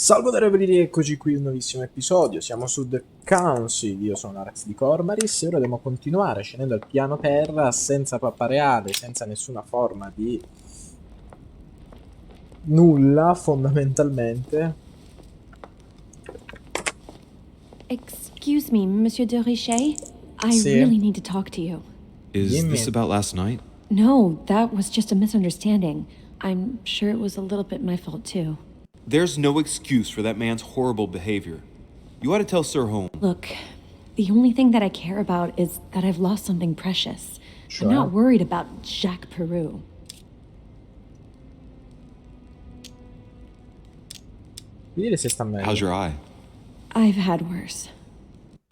Salve Onorevoli, eccoci qui un nuovissimo episodio, siamo su The Council, io sono Alex di Cormaris e ora dobbiamo continuare scendendo al piano terra senza pappa reale, senza nessuna forma di nulla fondamentalmente. Excuse me, Monsieur de Richet? I Sì. really need to talk to you. Is Dimmi. this about last night? No, that was just a misunderstanding. I'm sure it was a little bit my fault too. There's no excuse for that man's horrible behavior. You ought to tell Sir Holmes. Look, the only thing that I care about is that I've lost something precious. Sure. I'm not worried about Jacques Peru. Vedere se sta meglio. How's your eye? I've had worse.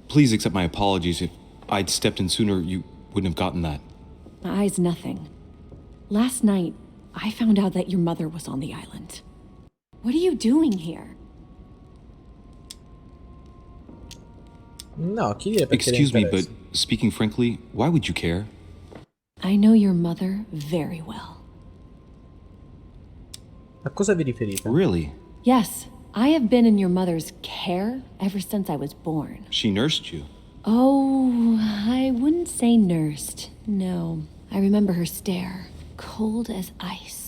Please accept my apologies. If I'd stepped in sooner, you wouldn't have gotten that. My eye's nothing. Last night, I found out that your mother was on the island. What are you doing here? No, chi dire perché Excuse me, l'interessa. but speaking frankly, why would you care? I know your mother very well. A cosa vi riferite? Really? Yes, I have been in your mother's care ever since I was born. She nursed you. Oh, I wouldn't say nursed. No, I remember her stare, cold as ice.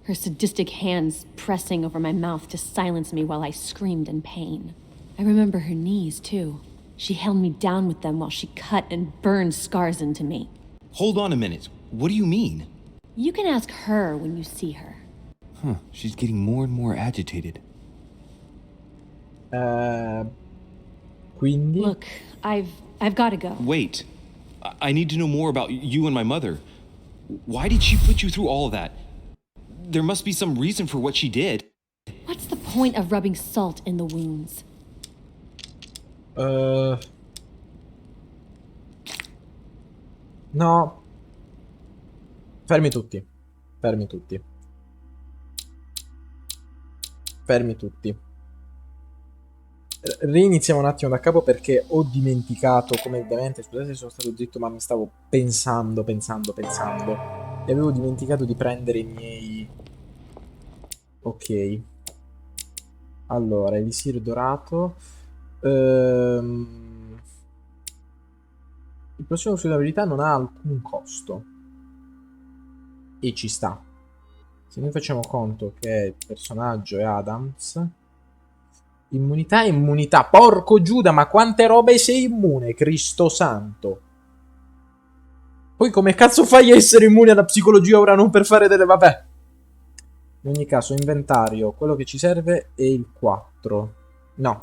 Her sadistic hands pressing over my mouth to silence me while I screamed in pain. I remember her knees, too. She held me down with them while she cut and burned scars into me. Hold on a minute. What do you mean? You can ask her when you see her. Huh, she's getting more and more agitated. Quindi? Look, I've got to go. Wait. I need to know more about you and my mother. Why did she put you through all of that? There must be some reason for what she did. What's the point of rubbing salt in the wounds? No. Fermi tutti. Fermi tutti. Fermi tutti. Riniziamo un attimo da capo perché ho dimenticato, come ovviamente, scusate se sono stato zitto, ma mi stavo pensando. E avevo dimenticato di prendere i miei... Ok. Allora, elisir dorato. Il prossimo uso di abilità non ha alcun costo. E ci sta. Se noi facciamo conto che il personaggio è Adams... Immunità, porco Giuda, ma quante robe sei immune, Cristo santo. Poi come cazzo fai a essere immune alla psicologia ora non per fare delle... Vabbè. In ogni caso, inventario, quello che ci serve è il 4. No.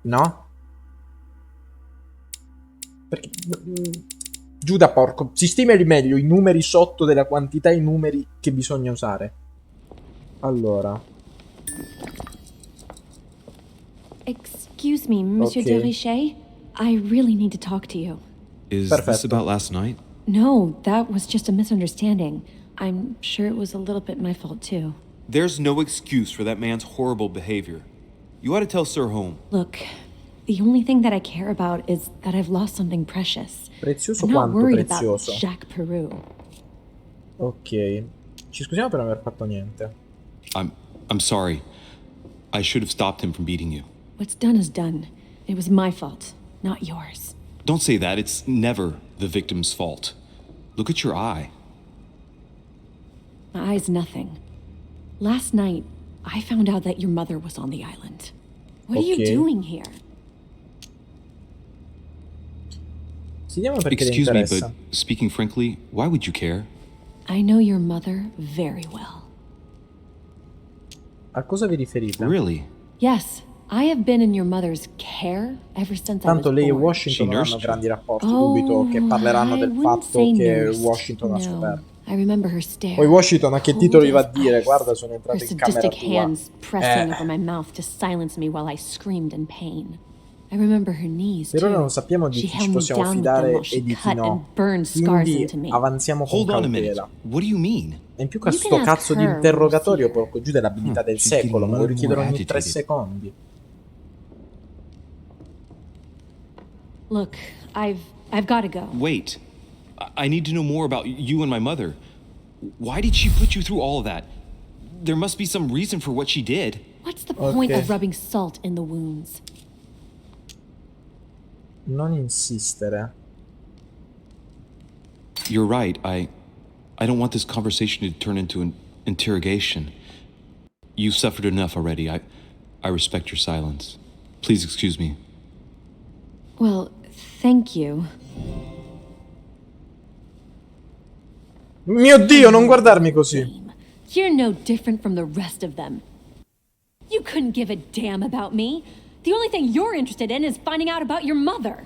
No? Perché... Giuda, porco, sistemali meglio i numeri sotto della quantità di numeri che bisogna usare. Allora... Excuse me, Monsieur de Richet? I really need to talk to you. Is Perfetto. this about last night? No, that was just a misunderstanding. I'm sure it was a little bit my fault too. There's no excuse for that man's horrible behavior. You ought to tell Sir Holmes. Look, the only thing that I care about is that I've lost something precious. Prezioso I'm not quanto worried about prezioso? Jacques Peru. Ok. Ci scusiamo per non aver fatto niente. I'm sorry. I should have stopped him from beating you. What's done is done. It was my fault, not yours. Don't say that. It's never the victim's fault. Look at your eye. My eye's nothing. Last night, I found out that your mother was on the island. What are you Okay. doing here? Vediamo perché le Excuse me, interessa. but speaking frankly, why would you care? I know your mother very well. A cosa vi riferite? Really? Yes, I have been in your mother's care ever since Tanto I was lei e born. Washington non She hanno nursed grandi rapporti, Oh, dubito che parleranno I del wouldn't fatto say che nursed. Washington ha No, scoperto. I remember her stare. Poi Washington a che cold titolo gli va a as dire? ice. Guarda, sono Her entrato in camera sadistic tua. hands pressing over my mouth to silence me while I screamed in pain. I remember her knees Per ora too. non sappiamo di She chi held ci me possiamo down with them fidare while she e di chi cut and no. burned scars into Quindi me. avanziamo con Hold on a minute. cautela. What do you mean? E in più che You sto can ask cazzo di her when interrogatorio, you see her. porco giù, dell'abilità del she's getting secolo, me lo more and richiedono more ogni 3 agitated. secondi. Look, I've got to go. Wait. I need to know more about you and my mother. Why did she put you through all of that? There must be some reason for what she did. What's the point Ok. of rubbing salt in the wounds? Non insistere. You're right. I don't want this conversation to turn into an interrogation. You've suffered enough already. I respect your silence. Please excuse me. Well, thank you. Mio Dio, non guardarmi così. You're no different from the rest of them. You couldn't give a damn about me. The only thing you're interested in is finding out about your mother.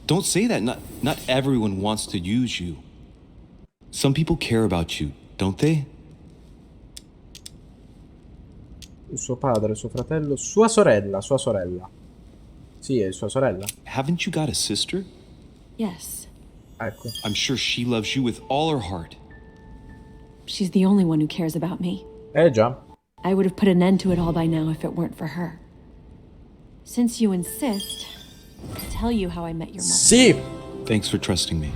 Don't say that. Not everyone wants to use you. Some people care about you, don't they? Suo padre, suo fratello, sua sorella, sua sorella. Sì, è sua sorella. Haven't you got a sister? Yes. Ecco. I'm sure she loves you with all her heart. She's the only one who cares about me. Già. I would have put an end to it all by now if it weren't for her. Since you insist, I'll tell you how I met your mother. Sì! Thanks for trusting me.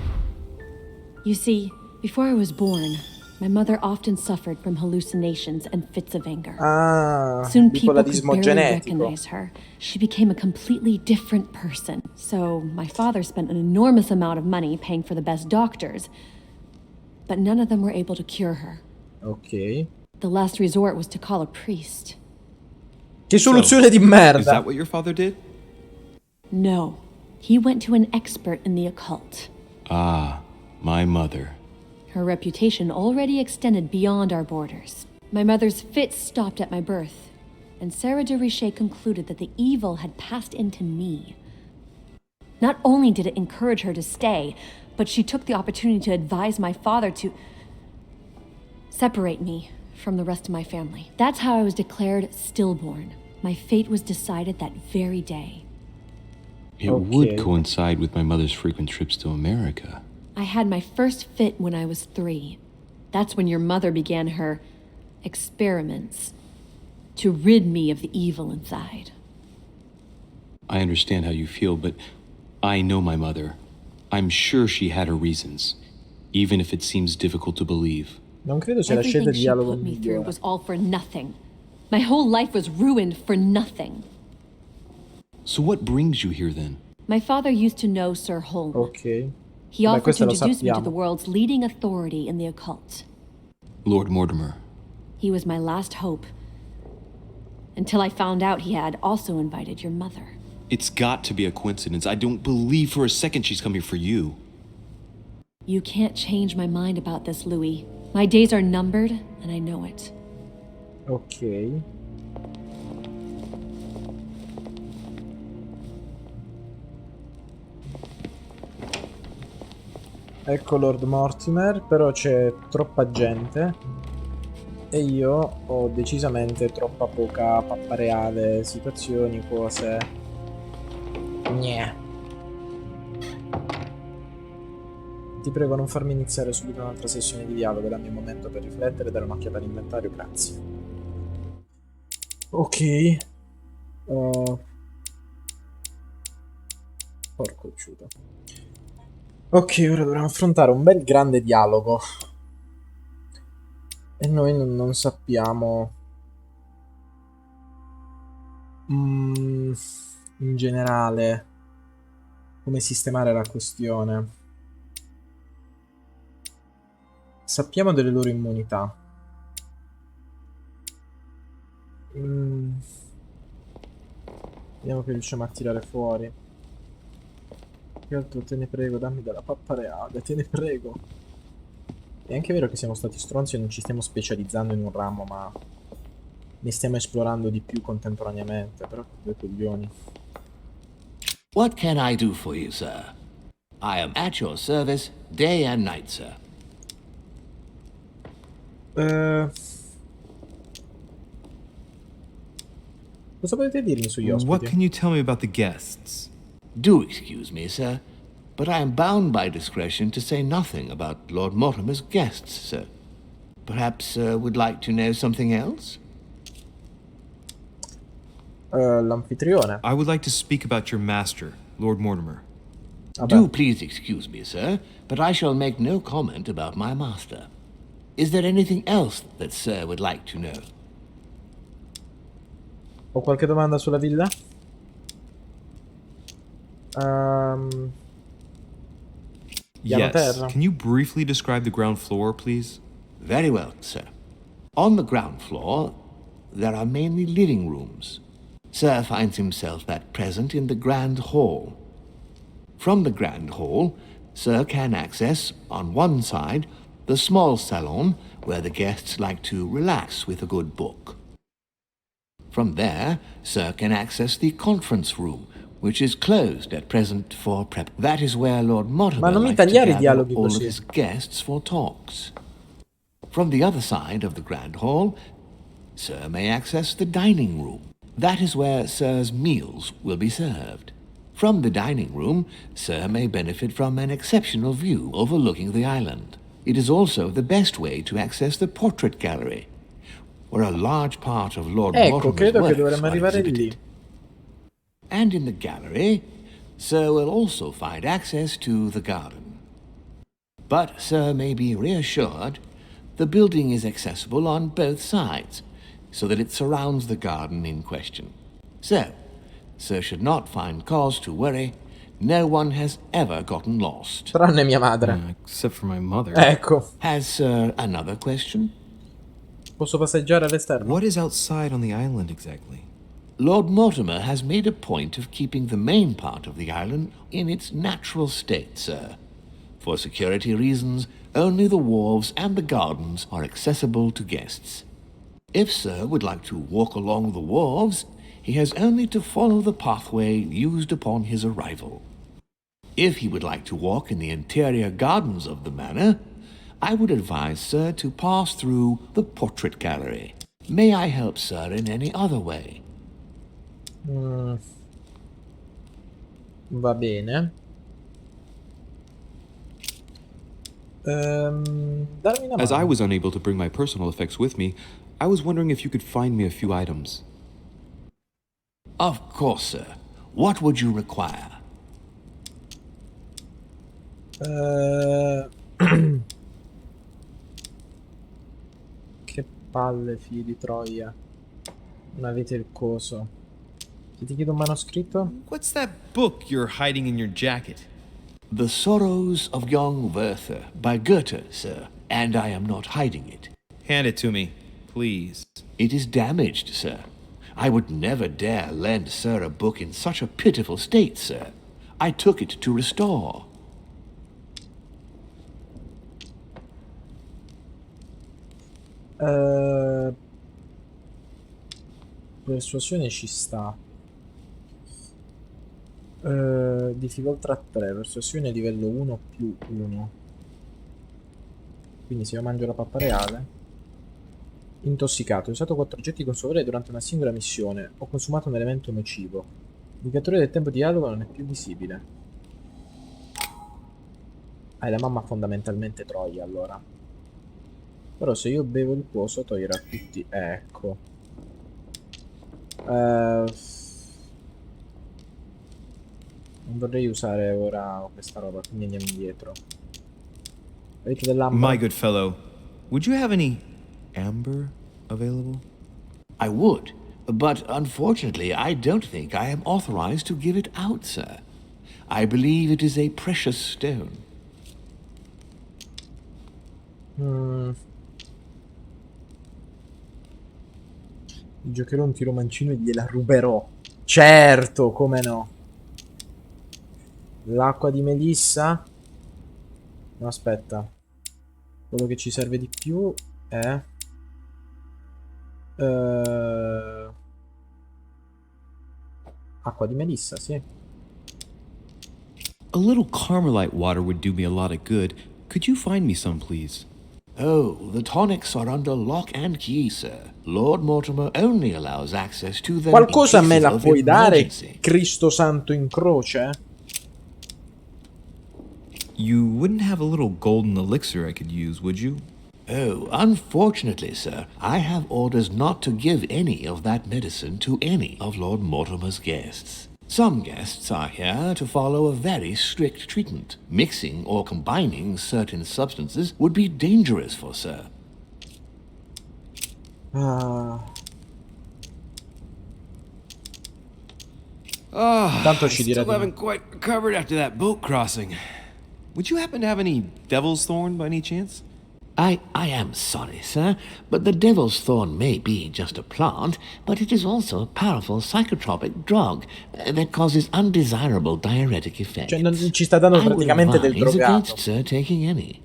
You see, before I was born, my mother often suffered from hallucinations and fits of anger. Ah, Soon people could bipolarismo barely genetico. recognize her. She became a completely different person. So my father spent an enormous amount of money paying for the best doctors, but none of them were able to cure her. Ok. The last resort was to call a priest. Che soluzione di merda! Is that what your father did? No, he went to an expert in the occult. Ah, my mother. Her reputation already extended beyond our borders. My mother's fits stopped at my birth, and Sarah de Richet concluded that the evil had passed into me. Not only did it encourage her to stay, but she took the opportunity to advise my father to separate me from the rest of my family. That's how I was declared stillborn. My fate was decided that very day. It would coincide with my mother's frequent trips to America. I had my first fit when I was 3. That's when your mother began her experiments to rid me of the evil inside. I understand how you feel, but I know my mother. I'm sure she had her reasons, even if it seems difficult to believe. Non credo sia la scelta Everything di she dialogo put me through migliore. was all for nothing. My whole life was ruined for nothing. So what brings you here then? My father used to know Sir Holm. Ok. He offered to questo lo introduce me to sappiamo. the world's leading authority in the occult. Lord Mortimer. He was my last hope. Until I found out he had also invited your mother. It's got to be a coincidence. I don't believe for a second she's coming for you. You can't change my mind about this, Louis. My days are numbered, and I know it. Ok. Ecco Lord Mortimer, però c'è troppa gente e io ho decisamente troppa poca pappa reale, situazioni, cose. Gnè. Ti prego non farmi iniziare subito un'altra sessione di dialogo, dammi un momento per riflettere e dare un'occhiata all'inventario, grazie. Ok. Porco ciuto. Ok, ora dovremo affrontare un bel grande dialogo. E noi non sappiamo... in generale come sistemare la questione. Sappiamo delle loro immunità. Vediamo che riusciamo a tirare fuori. Che altro te ne prego, dammi della pappa reale, te ne prego. È anche vero che siamo stati stronzi e non ci stiamo specializzando in un ramo, ma ne stiamo esplorando di più contemporaneamente, però due coglioni. What can I do for you, sir? I am at your service day and night, sir. Cosa potete dirmi sugli ospiti? What can you tell me about the guests? Do excuse me, sir, but I am bound by discretion to say nothing about Lord Mortimer's guests, sir. Perhaps would like to know something else? L'anfitrione. I would like to speak about your master, Lord Mortimer. Vabbè. Do please excuse me, sir, but I shall make no comment about my master. Is there anything else that sir would like to know? Ho qualche domanda sulla villa? Piano Yes. terra. Can you briefly describe the ground floor, please? Very well, sir. On the ground floor, there are mainly living rooms. Sir finds himself at present in the Grand Hall. From the Grand Hall, Sir can access, on one side, the small salon where the guests like to relax with a good book. From there, Sir can access the conference room, which is closed at present for prep. That is where Lord Ma Mortimer non mi likes to tagliare i gather dialoghi all of così. his guests for talks. From the other side of the Grand Hall, Sir may access the dining room. That is where Sir's meals will be served. From the dining room, Sir may benefit from an exceptional view overlooking the island. It is also the best way to access the portrait gallery, where a large part of Lord Ecco, Mortimer's credo che works dovremmo are arrivare exhibited. lì. And in the gallery, Sir will also find access to the garden. But Sir may be reassured the building is accessible on both sides, so that it surrounds the garden in question. So, Sir should not find cause to worry. No one has ever gotten lost. Tranne mia madre. Except for my mother. Ecco. Has Sir another question? Posso passeggiare all'esterno? What is outside on the island exactly? Lord Mortimer has made a point of keeping the main part of the island in its natural state, sir. For security reasons, only the wharves and the gardens are accessible to guests. If Sir would like to walk along the wharves, he has only to follow the pathway used upon his arrival. If he would like to walk in the interior gardens of the manor, I would advise Sir to pass through the portrait gallery. May I help Sir in any other way? Va bene. Darmi una As I mano. was unable to bring my personal effects with me, I was wondering if you could find me a few items. Of course, sir. What would you require? Che palle, figli di Troia. Non avete il coso. Se ti chiedo un manoscritto? What's that book you're hiding in your jacket? The Sorrows of Young Werther by Goethe, sir, and I am not hiding it. Hand it to me, please. It is damaged, sir. I would never dare lend Sir a book in such a pitiful state, sir. I took it to restore. Persuasione ci sta. Difficoltà 3, persuasione livello 1 più 1. Quindi se io mangio la pappa reale. Intossicato, ho usato 4 oggetti con suo potere durante una singola missione. Ho consumato un elemento nocivo. L'indicatore del tempo di dialogo non è più visibile. Ah, è la mamma fondamentalmente Troia allora. Però se io bevo il coso toglierà tutti. Ecco. Non vorrei usare ora questa roba, quindi andiamo indietro. Avete dell'amber? My good fellow, would you have any amber available? I would, but unfortunately I don't think I am authorized to give it out, sir. I believe it is a precious stone. Giocherò un tiro mancino e gliela ruberò. Certo, come no. L'acqua di melissa. No, aspetta. Quello che ci serve di più è... acqua di melissa, sì. A little Carmelite water would do me a lot of good. Could you find me some, please? Oh, the tonics are under lock and key, sir. Lord Mortimer only allows access to them Qualcosa a in me cases la of puoi dare, emergency. Cristo santo in croce? You wouldn't have a little golden elixir I could use, would you? Oh, unfortunately, sir, I have orders not to give any of that medicine to any of Lord Mortimer's guests. Some guests are here to follow a very strict treatment. Mixing or combining certain substances would be dangerous for Sir. Ah. Tanto ci I dirà still di no. haven't quite recovered after that boat crossing. Would you happen to have any devil's thorn by any chance? I am sorry, sir, but the devil's thorn may be just a plant, but it is also a powerful psychotropic drug that causes undesirable diuretic effects. Cioè, non ci sta dando I would praticamente del advise drogato. against, sir, taking any.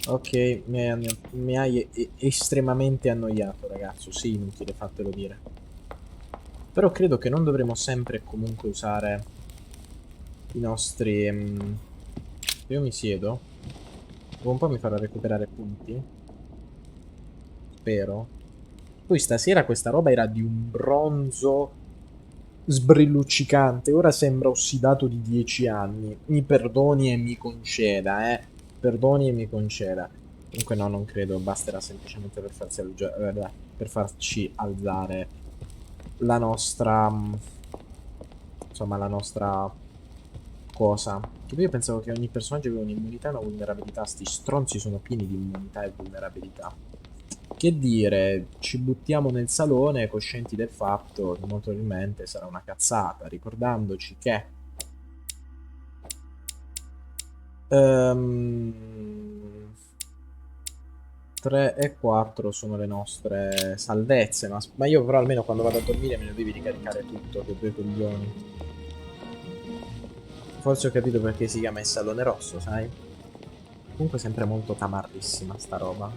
Ok, mi hai estremamente annoiato, ragazzo. Sì, inutile, fatelo dire. Però credo che non dovremo sempre e comunque usare i nostri... Io mi siedo. Dopo un po' mi farà recuperare punti. Spero. Poi stasera questa roba era di un bronzo sbrilluccicante. Ora sembra ossidato di 10 anni. Mi perdoni e mi conceda, Perdoni e mi conceda. Comunque no, non credo. Basterà semplicemente per farci alzare la nostra... Insomma, la nostra... cosa. Che io pensavo che ogni personaggio aveva un'immunità e una vulnerabilità. Sti stronzi sono pieni di immunità e vulnerabilità. Che dire, ci buttiamo nel salone coscienti del fatto che molto probabilmente sarà una cazzata, ricordandoci che 3 e 4 sono le nostre salvezze, ma io però almeno quando vado a dormire me ne devi ricaricare tutto, che due coglioni. Forse ho capito perché si chiama il salone rosso, sai? Comunque sempre molto tamarrissima sta roba,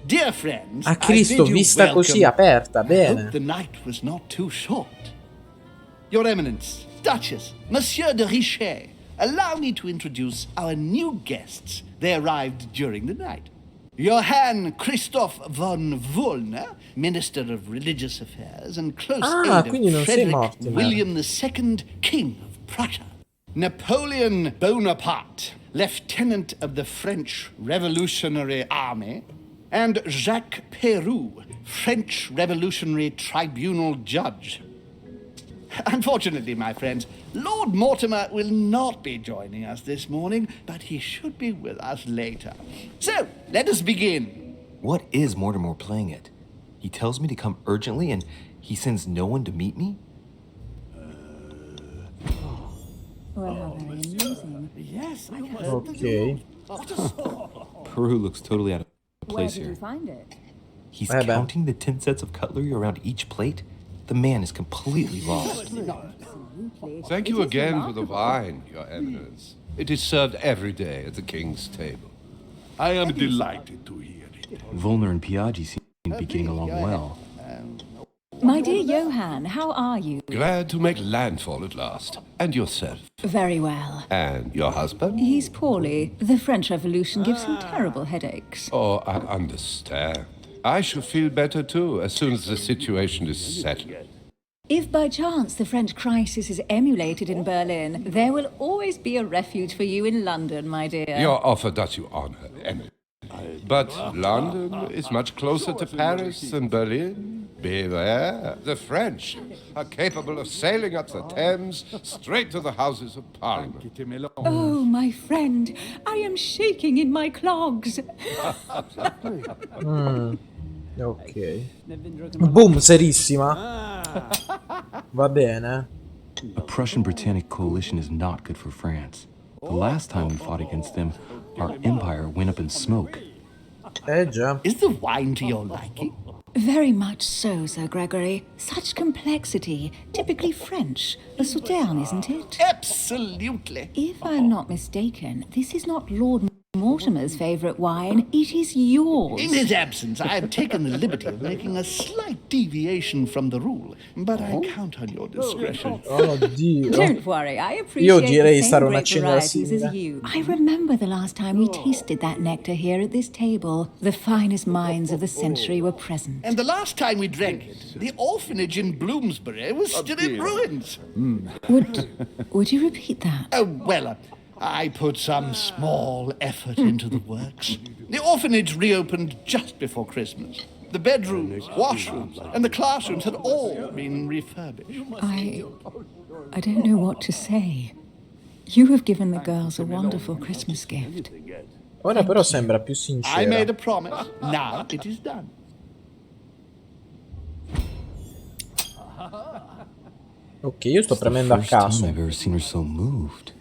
Dear friends, A Cristo, vista così aperta, bene. I hope the night was not too short. Your Eminence, Duchess, Monsieur de Richet, allow me to introduce our new guests. They arrived during the night. Johann Christoph von Wollner, Minister of Religious Affairs and close aide quindi non of sei Frederick Mortimer. William II, King of Prussia. Napoleon Bonaparte, Lieutenant of the French Revolutionary Army, and Jacques Peroux, French Revolutionary Tribunal Judge. Unfortunately, my friends, Lord Mortimer will not be joining us this morning, but he should be with us later. So, let us begin. What is Mortimer playing at? He tells me to come urgently and he sends no one to meet me? Well, how very amusing. Yes, I heard Ok. Peru looks totally out of Where place did here. you find it? He's beh. counting the 10 sets of cutlery around each plate? The man is completely lost. Thank you again for the wine, Your Eminence. It is served every day at the king's table. I am delighted to hear it. Volner and Piaggi seem to be getting along well. My dear Johann, how are you? Glad to make landfall at last. And yourself? Very well. And your husband? He's poorly. The French Revolution gives him terrible headaches. Oh, I understand. I shall feel better too, as soon as the situation is settled. If by chance the French crisis is emulated in Berlin, there will always be a refuge for you in London, my dear. Your offer does you honor, Emily. But London is much closer to Paris than Berlin. Beware, the French are capable of sailing up the Thames straight to the Houses of Parliament. Oh, my friend, I am shaking in my clogs. Ok. Boom, serissima. Va bene. A Prussian-Britannic coalition is not good for France. The last time we fought against them, our empire went up in smoke. Già. Is the wine to your liking? Very much so, Sir Gregory. Such complexity. Typically French. A Sauternes, isn't it? Absolutely. If I'm not mistaken, this is not Lord Mortimer's favourite wine. It is yours. In his absence, I have taken the liberty of making a slight deviation from the rule, but I count on your discretion. Oh, Dio. Don't worry, I Io appreciate direi the stare same un great accenno varieties simile. as you. I remember the last time we tasted that nectar here at this table. The finest minds of the century were present. And the last time we drank it, the orphanage in Bloomsbury was still in ruins. Would you repeat that? Oh, well, I put some small effort into the works. The orphanage reopened just before Christmas. The bedrooms, washrooms, and the classrooms had all been refurbished. I don't know what to say. You have given the girls a wonderful Christmas gift. Ora però you. sembra più I sincera. made a promise. Now it is done. Ok, io sto It's the premendo a first time caso. I've ever seen her so moved.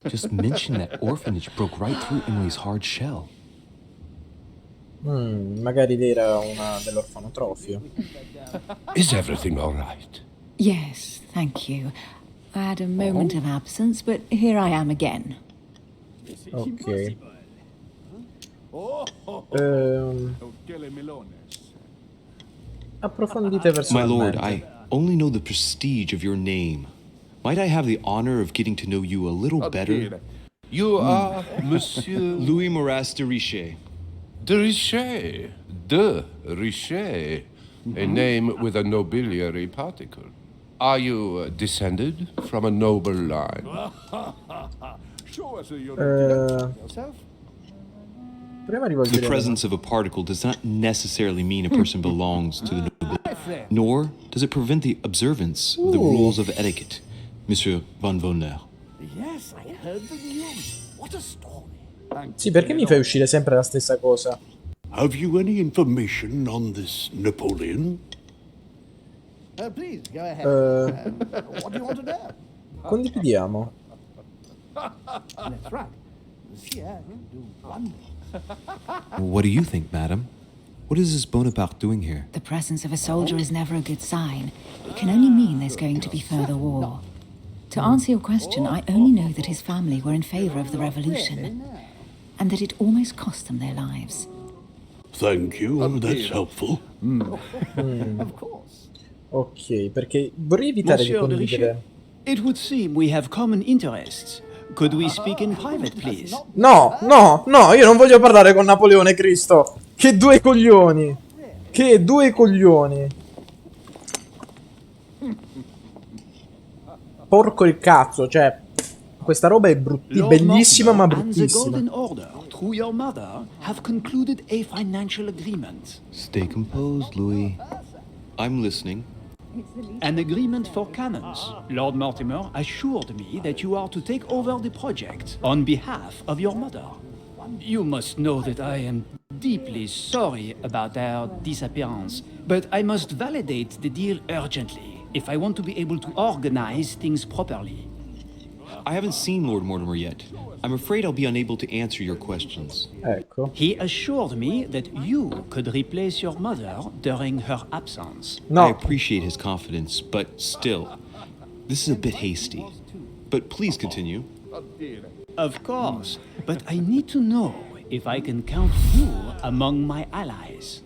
Just mention that orphanage broke right through Emily's hard shell. Magari lei era una dell'orfanotrofio. Is everything all right? Yes, thank you. I had a moment of absence, but here I am again. Ok. Approfondite verso My la lord, mente. I only know the prestige of your name. Might I have the honor of getting to know you a little better? You are Monsieur Louis de Richet. de Richet. De Richet. A name with a nobiliary particle. Are you descended from a noble line? Show us your Yourself? Prima The rivolgeremo. presence of a particle does not necessarily mean a person belongs to the nobility, nor does it prevent the observance of the rules of etiquette, Monsieur Van Vonner. Yes, I heard the news. What a story. Sì, perché mi fai uscire sempre la stessa cosa? Have you any information on this Napoleon? Please, go ahead. What do you want to know? Condividiamo. That's right. Monsieur can do wonders. What do you think, madam? What is this Bonaparte doing here? The presence of a soldier is never a good sign. It can only mean there's going to be further war. To answer your question, I only know that his family were in favor of the revolution, and that it almost cost them their lives. Thank you, that's helpful. Of course. Ok, perché vorrei evitare di Monsieur de condividere. Richet, it would seem we have common interests. Could we speak in private, please? No, no, no, io non voglio parlare con Napoleone, Cristo. Che due coglioni. Che due coglioni. Porco il cazzo, cioè, questa roba è bellissima ma Mortimer and the bruttissima. Golden Order, through your mother, have concluded a financial agreement. Stay composed, Louis. I'm listening. An agreement for cannons. Lord Mortimer assured me that you are to take over the project on behalf of your mother. You must know that I am deeply sorry about their disappearance, but I must validate the deal urgently if I want to be able to organize things properly. I haven't seen Lord Mortimer yet. I'm afraid I'll be unable to answer your questions. Ecco. He assured me that you could replace your mother during her absence. I No, appreciate his confidence, but still, this is a bit hasty. But please continue. Of course, but I need to know if I can count you among my allies.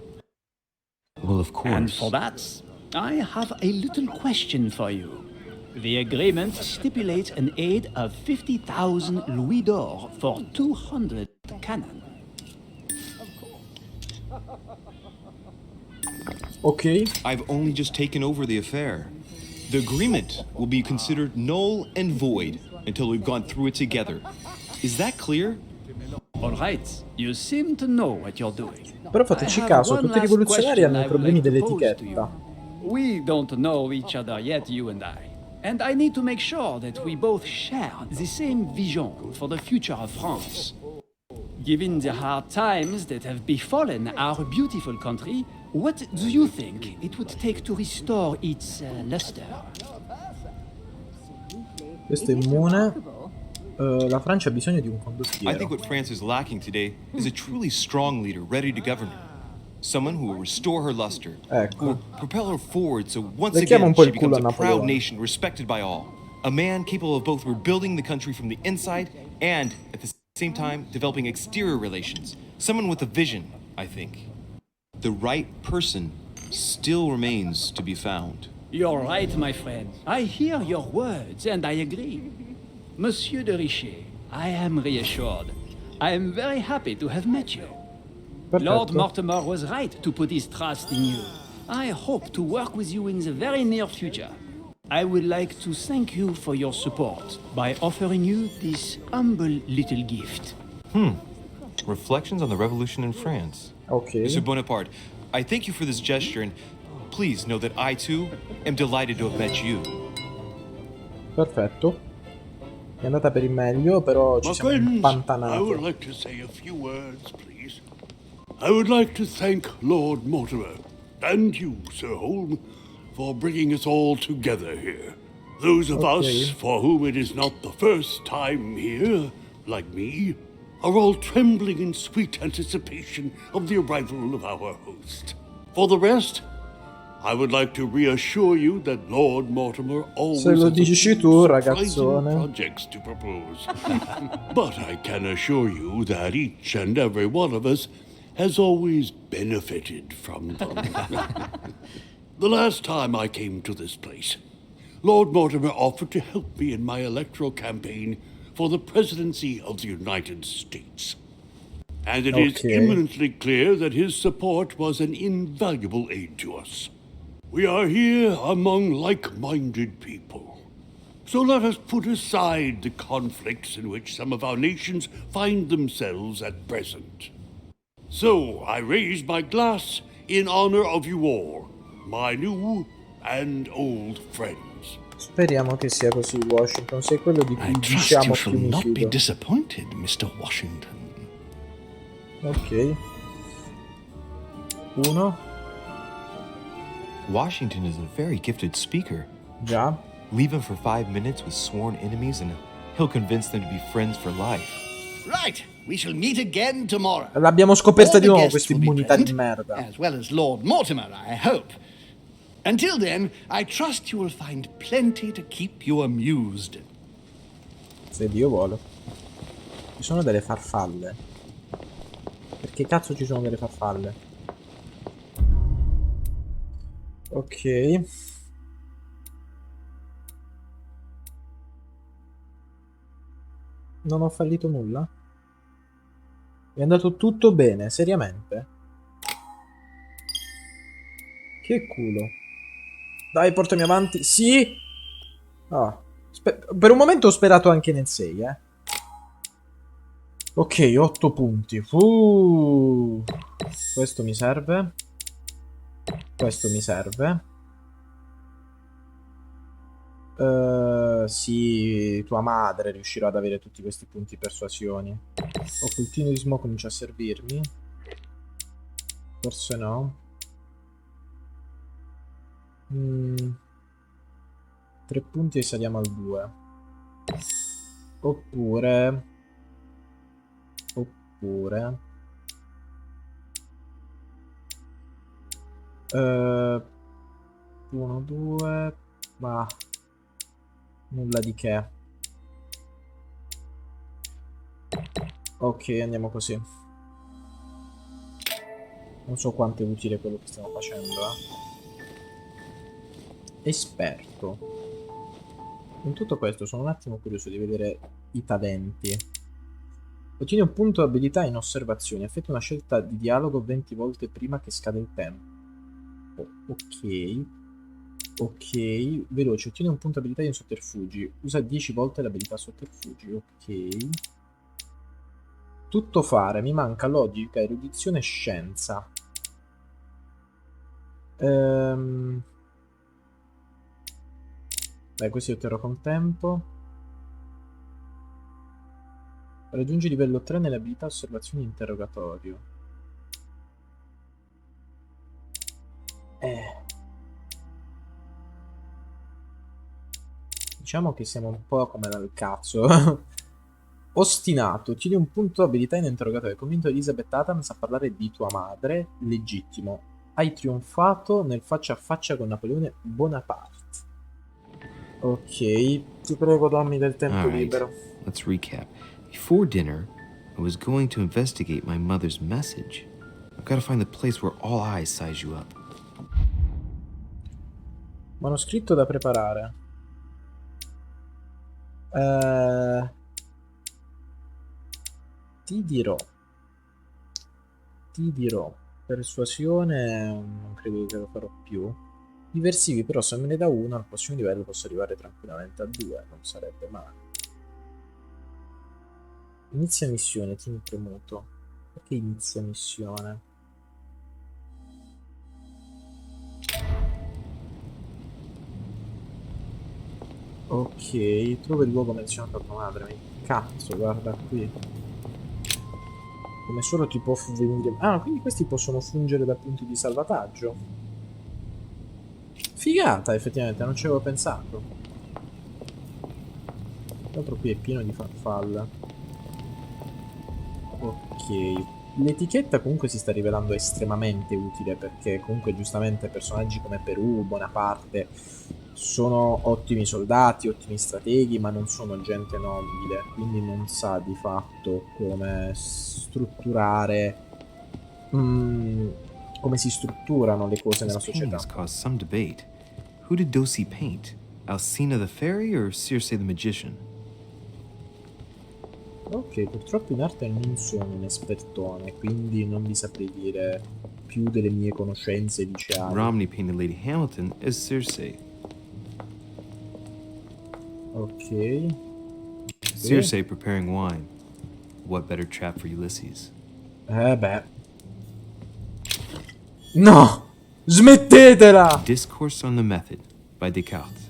Well, of And course. for that, I have a little question for you. The agreement stipulates an aid of 50,000 louis d'or for 200 cannon. ok. I've only just taken over the affair. The agreement will be considered null and void until we've gone through it together. Is that clear? All right, you seem to know what you're doing. Però fateci I have caso, one tutti i last rivoluzionari question hanno I i would problemi like to pose to you. dell'etichetta. We don't know each other yet, you and I. And I need to make sure that we both share the same vision for the future of France. Given the hard times that have befallen our beautiful country, what do you think it would take to restore its luster? Questo è immune. La Francia ha bisogno di un I think condottiero. what France is lacking today is a truly strong leader ready to govern her. Someone who will restore her luster, who Ecco. will propel her forward so once Lecchiamo again un po' she il culo becomes a a proud Napoleone. nation respected by all. A man capable of both rebuilding the country from the inside and, at the same time, developing exterior relations. Someone with a vision, I think. The right person still remains to be found. You're right, my friend. I hear your words and I agree. Monsieur de Richet, I am reassured. I am very happy to have met you. Lord Perfetto. Mortimer was right to put his trust in you. I hope to work with you in the very near future. I would like to thank you for your support by offering you this humble little gift. Reflections on the Revolution in France. Ok. Mr. Bonaparte, I thank you for this gesture, and please know that I too am delighted to have met you. Perfetto. È andata per il meglio, però ci My siamo friends, I would impantanati. like to say a few words, please. I would like to thank Lord Mortimer and you, Sir Holm, for bringing us all together here. Those of us for whom it is not the first time here, like me, are all trembling in sweet anticipation of the arrival of our host. For the rest, I would like to reassure you that Lord Mortimer always Se lo has a dici few tu, surprising ragazzone. projects to propose. But I can assure you that each and every one of us has always benefited from them. The last time I came to this place, Lord Mortimer offered to help me in my electoral campaign for the presidency of the United States. And it is eminently clear that his support was an invaluable aid to us. We are here among like-minded people. So let us put aside the conflicts in which some of our nations find themselves at present. So I raise my glass in honor of you all, my new and old friends. Speriamo che sia così, Washington. Sei quello di cui I trust diciamo you shall più mi not be fido. disappointed, Mr. Washington. Ok. 1. Washington is a very gifted speaker. Già. Leave him for 5 minutes with sworn enemies and he'll convince them to be friends for life. Right, we shall meet again tomorrow. L'abbiamo scoperta All di the nuovo guests questa will be immunità di present, merda. as well as Lord Mortimer, I hope. Until then, I trust you will find plenty to keep you amused. Se Dio vuole. Ci sono delle farfalle. Perché cazzo ci sono delle farfalle? Ok. Non ho fallito nulla? È andato tutto bene, seriamente? Che culo. Dai, portami avanti. Sì! Ah. Per un momento ho sperato anche nel 6, eh. Ok, 8 punti. Questo mi serve. Questo mi serve. Sì, tua madre riuscirà ad avere tutti questi punti persuasioni. Occultismo comincia a servirmi. Forse no. 3 punti e saliamo al 2. Oppure 1, 2. Ma nulla di che. Ok, andiamo così. Non so quanto è utile quello che stiamo facendo, Esperto. In tutto questo sono un attimo curioso di vedere i talenti. Ottieni un punto abilità in osservazioni. Effettua una scelta di dialogo 20 volte prima che scada il tempo. Ok. Veloce. Ottieni un punto abilità in sotterfugi. Usa 10 volte l'abilità sotterfugi. Ok. Tutto fare. Mi manca logica, erudizione e scienza. Beh, questi otterrò con tempo. Raggiungi livello 3 nelle abilità osservazioni e interrogatorio. Diciamo che siamo un po' come dal cazzo. Ostinato. Ottieni un punto abilità in interrogatorio. Convinto Elizabeth Adams a parlare di tua madre. Legittimo. Hai trionfato nel faccia a faccia con Napoleone Bonaparte. Ok, ti prego dammi del tempo libero. Let's recap. Before dinner, I was going to investigate my mother's message. I've got to find the place where all eyes size you up. Manoscritto da preparare. Ti dirò. Persuasione non credo che lo farò più. Diversivi però se me ne dà uno al prossimo livello posso arrivare tranquillamente a 2, non sarebbe male. Inizia missione, tieni premuto. Perché inizia missione? Ok, trova il luogo menzionato da tua madre. Ma che cazzo, guarda qui. Come solo ti può venire... Ah, quindi questi possono fungere da punti di salvataggio. Figata, effettivamente, non ci avevo pensato. Tra l'altro qui è pieno di farfalle. Ok. L'etichetta comunque si sta rivelando estremamente utile perché comunque giustamente personaggi come Perù, Bonaparte sono ottimi soldati, ottimi strateghi, ma non sono gente nobile, quindi non sa di fatto come strutturare, come si strutturano le cose nella This painting società. has caused some debate. Who did Dosi paint? Alcina the fairy or Circe the magician? Ok, purtroppo in arte non sono un espertone, quindi non vi saprei dire più delle mie conoscenze liceali. Romney painted Lady Hamilton as Circe. Ok. Circe preparing wine. What better trap for Ulysses? Beh. No! Smettetela! Discourse on the Method by Descartes.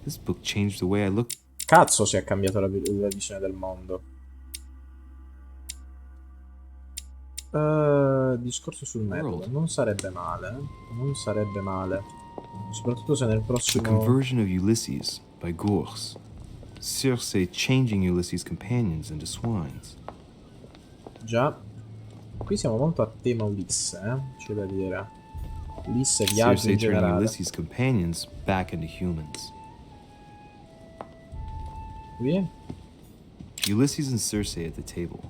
This book changed the way I look. Cazzo si è cambiato la visione del mondo. Discorso sul metodo. Non sarebbe male. Non sarebbe male. Soprattutto se nel The prossimo... Conversion of Ulysses by Gours. Circe changing Ulysses' companions into swines. Già. Qui siamo molto a tema Ulisse, c'è da dire. Ulisse viaggia in Circe turning generale. Ulysses' companions back into humans. Qui? Ulysses and Circe at the table.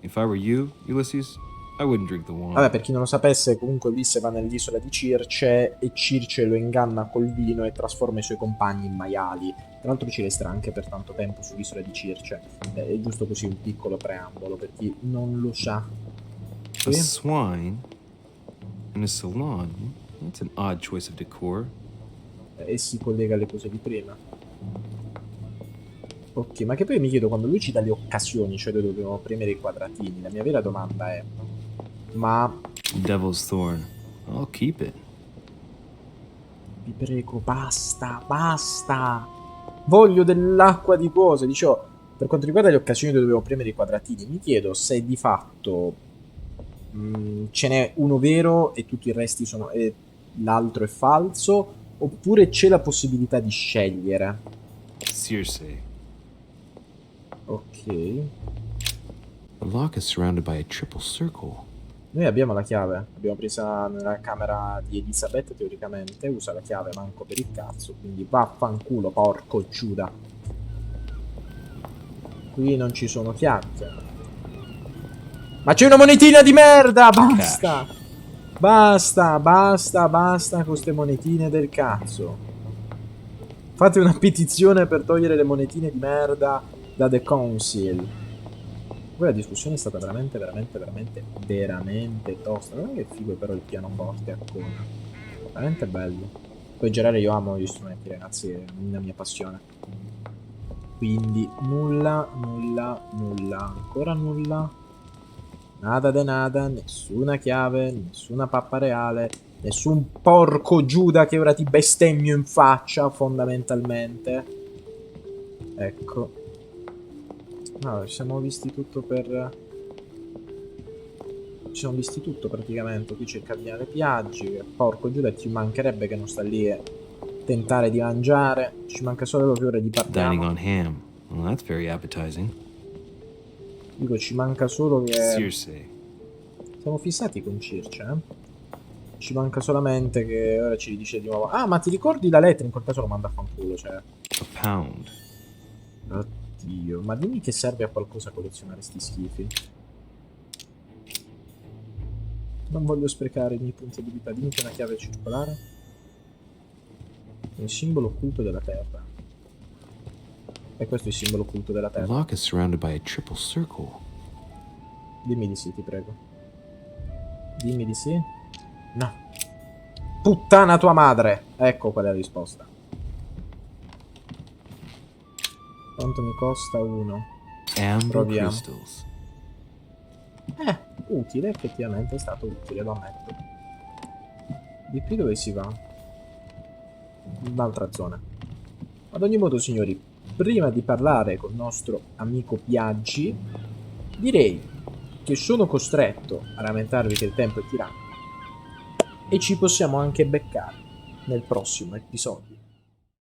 If I were you, Ulysses, I wouldn't drink the wine. Vabbè, per chi non lo sapesse, comunque Ulisse va nell'isola di Circe e Circe lo inganna col vino e trasforma i suoi compagni in maiali. Tra l'altro ci resterà anche per tanto tempo sull'isola di Circe. È giusto così un piccolo preambolo per chi non lo sa. A swine in a salon? That's an odd choice of decor. E si collega alle cose di prima. Ok, ma che poi mi chiedo, quando lui ci dà le occasioni, cioè dove dobbiamo premere i quadratini, la mia vera domanda è: ma... Devil's Thorn. I'll keep it. Vi prego, basta, basta! Voglio dell'acqua di cose. Dicevo, per quanto riguarda le occasioni dove dobbiamo premere i quadratini, mi chiedo se di fatto ce n'è uno vero e tutti i resti sono... e l'altro è falso, oppure c'è la possibilità di scegliere. Circe. Ok. The lock is surrounded by a triple circle. Noi abbiamo la chiave, l'abbiamo presa nella camera di Elisabeth teoricamente, usa la chiave manco per il cazzo, quindi vaffanculo, porco Giuda. Qui non ci sono chiacchiere. Ma c'è una monetina di merda, basta! Basta, basta, basta con queste monetine del cazzo. Fate una petizione per togliere le monetine di merda da The Council. Poi la discussione è stata veramente tosta. Guarda che figo però il pianoforte a coda. Veramente bello. Poi in generale io amo gli strumenti, ragazzi, è una mia passione. Quindi nulla, ancora nulla. Nada de nada, nessuna chiave, nessuna pappa reale, nessun porco Giuda che ora ti bestemmio in faccia, fondamentalmente. Ecco. No, ci siamo visti tutto praticamente. Qui c'è il cardinale Piaggi. Porco Giuda, ti mancherebbe che non sta lì a tentare di mangiare. Ci manca solo che ora gli partiamo. Dining on ham. Well, that's very appetizing. Dico, ci manca solo che... Circe. Siamo fissati con Circe, Ci manca solamente che ora ci dice di nuovo: ah, ma ti ricordi la lettera? In quel caso lo manda a fanculo, cioè. A pound. Oddio, ma dimmi che serve a qualcosa collezionare sti schifi. Non voglio sprecare i miei punti abilità. Dimmi che è una chiave circolare. Il simbolo occulto della terra. E questo è il simbolo occulto della The terra. lock is surrounded by a triple circle. Dimmi di sì, ti prego. Dimmi di sì. No. Puttana tua madre. Ecco qual è la risposta. Quanto mi costa uno? Amber Proviamo. crystals. Utile, effettivamente è stato utile, lo ammetto. Di qui dove si va? Un'altra zona. Ad ogni modo, signori, prima di parlare col nostro amico Biaggi, direi che sono costretto a lamentarvi che il tempo è tiranno e ci possiamo anche beccare nel prossimo episodio.